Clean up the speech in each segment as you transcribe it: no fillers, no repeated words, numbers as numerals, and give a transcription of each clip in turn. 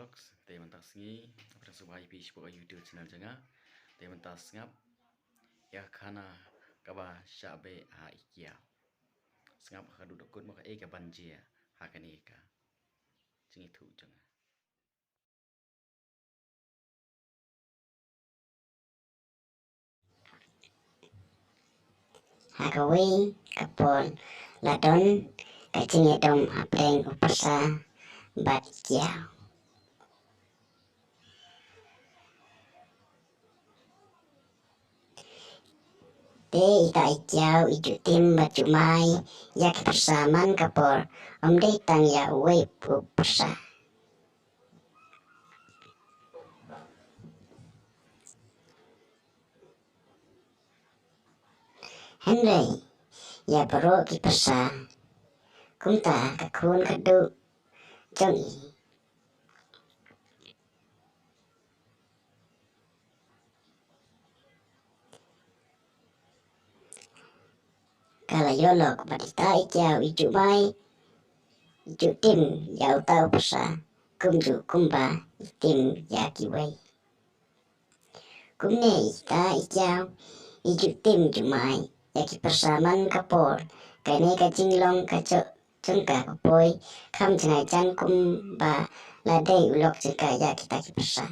vlogs te mentas ngi bersubai pi sebuah YouTube channel janga te mentas ngap ya khana kaba shabe ha ikia ngap khadu dokun maka eka banjia ha kani eka jingi thu janga Hakawi kapon ladon kacing dom apreng upasa bat kia te ita ikiau itu tim batu mai yak persaman kapor omde tang ya uwe upasa Henry ya perlu kipasa kumta kakun kadu jongi kalau yolok batita ikiau itu mai itu tim ya utau pasa kumju kumba tim ya kiwai kumne ita ikiau itu tim jumai yaki persaman kapor kane kajinglong kaco cengka kapoi kam cengai chan kumba ladai ulok cengka ya kita ki persa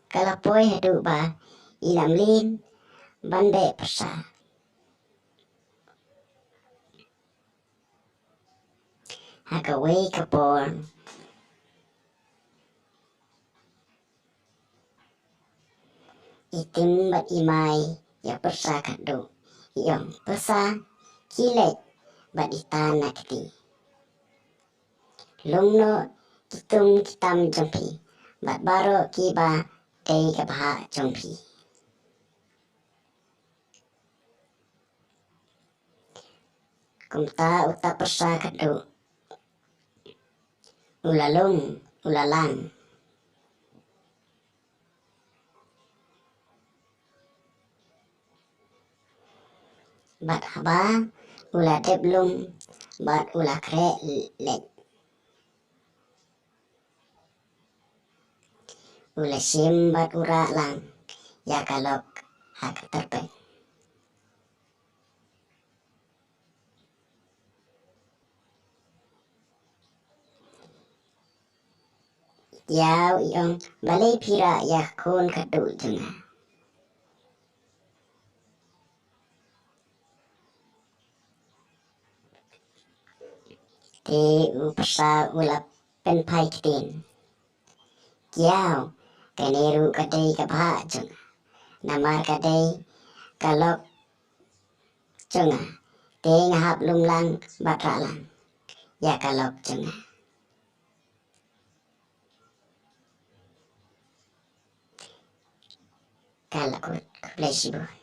kalapoi hadu ba ilam lin bande persa hakawai kapor itim bat imai ya persa kadu yong persa kilek bat itana kiti lungno kitung kitam jompi bat baro kiba dei kabha jompi kumta uta persa kadu ulalung ulalang bat haba ula deblum bat ula kre lek ula sim bat ura lang ya kalok hak terpek yau iong balai pira ya kun kadu jenga te upasa ula penpai kitin yau kaneru kadai kabha jenga namar kadai kalok jenga te ngahap lumlang batralang ya kalok jenga kalakut kublesibu